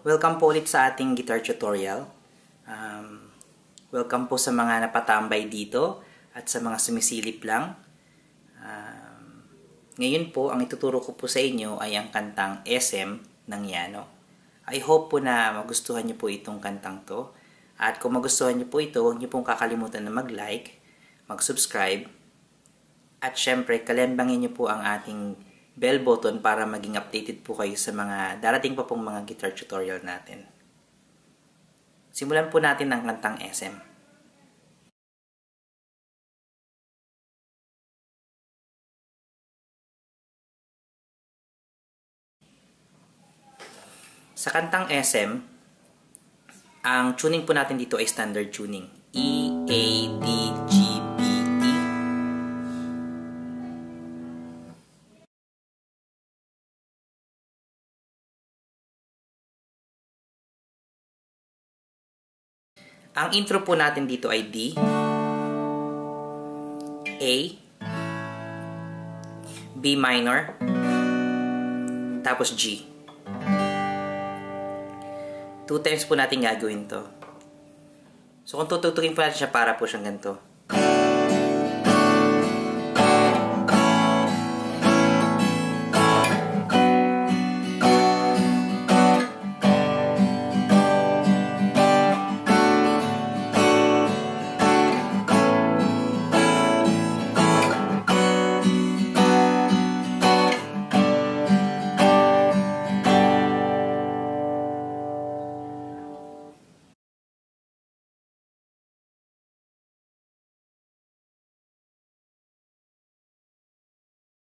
Welcome po ulit sa ating guitar tutorial. Welcome po sa mga napatambay dito at sa mga sumisilip lang. Ngayon po, ang ituturo ko po sa inyo ay ang kantang SM ng Yano. I hope po na magustuhan niyo po itong kantang to. At kung magustuhan niyo po ito, huwag niyo pong kakalimutan na mag-like, mag-subscribe, at syempre, kalembangin niyo po ang ating bell button para maging updated po kayo sa mga darating pa pong mga guitar tutorial natin. Simulan po natin ang kantang SM. Sa kantang SM, ang tuning po natin dito ay standard tuning. E, A, D, G, B, E. Ang intro po natin dito ay D, A, B minor, tapos G. 2 times po natin gagawin to. So kung tutugtugin po natin siya, para po siyang ganito.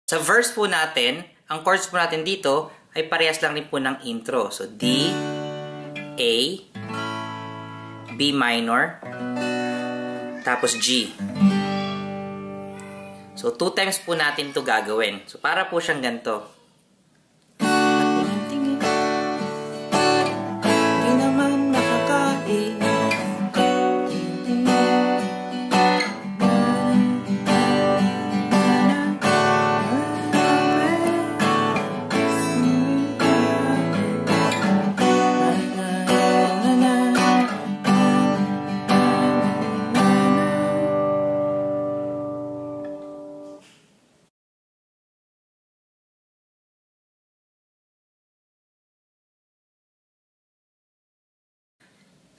Sa verse po natin, ang chords po natin dito ay parehas lang din po ng intro. So, D, A, B minor, tapos G. So, 2 times po natin ito gagawin. So, para po siyang ganito.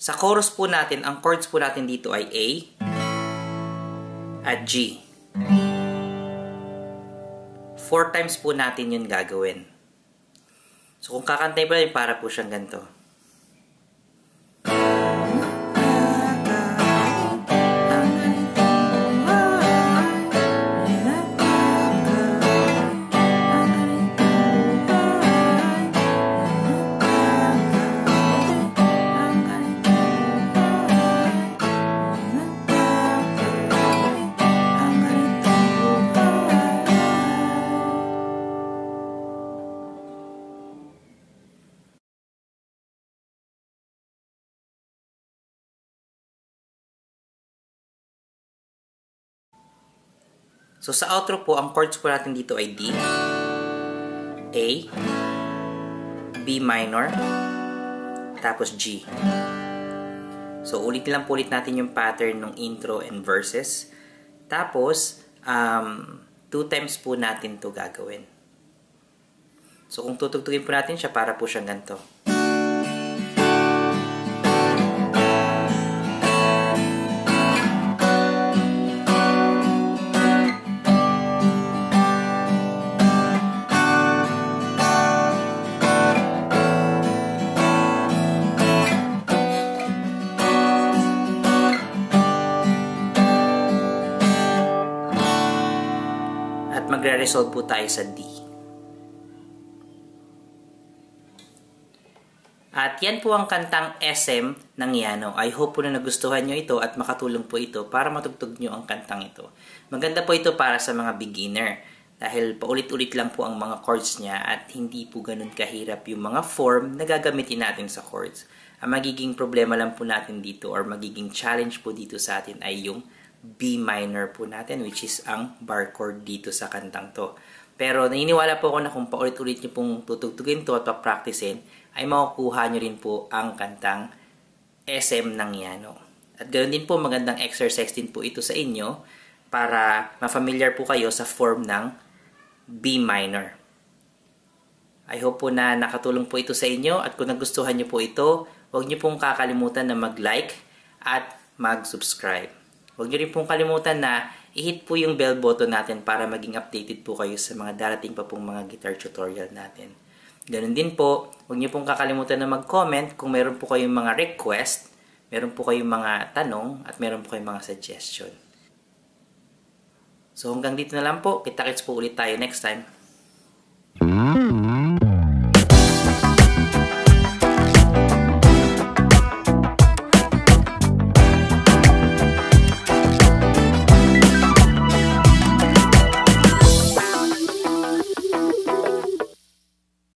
Sa chorus po natin, ang chords po natin dito ay A at G. 4 times po natin yun gagawin. So kung kakantay po natin, para po siyang ganito. So, sa outro po, ang chords po natin dito ay D, A, B minor, tapos G. So, ulit lang po ulit natin yung pattern ng intro and verses. Tapos, 2 times po natin to gagawin. So, kung tutugtugin po natin siya, para po siyang ganito. At magre-resolve po tayo sa D. At yan po ang kantang SM ng Yano. I hope po na nagustuhan nyo ito at makatulong po ito para matugtog nyo ang kantang ito. Maganda po ito para sa mga beginner dahil paulit-ulit lang po ang mga chords niya at hindi po ganun kahirap yung mga form na gagamitin natin sa chords. Ang magiging problema lang po natin dito or magiging challenge po dito sa atin ay yung B minor po natin, which is ang bar chord dito sa kantang to. Pero naniniwala po ako na kung paulit-ulit nyo pong tutugtugin to at papracticein, ay makukuha nyo rin po ang kantang SM ng Yano. At ganoon din po, magandang exercise din po ito sa inyo para ma-familiar po kayo sa form ng B minor. I hope po na nakatulong po ito sa inyo at kung nagustuhan nyo po ito, huwag nyo pong kakalimutan na mag-like at mag-subscribe. Huwag nyo rin pong kalimutan na i-hit po yung bell button natin para maging updated po kayo sa mga darating pa pong mga guitar tutorial natin. Ganun din po, huwag nyo pong kakalimutan na mag-comment kung meron po kayong mga request, meron po kayong mga tanong, at meron po kayong mga suggestion. So hanggang dito na lang po. Kita-kits po ulit tayo next time.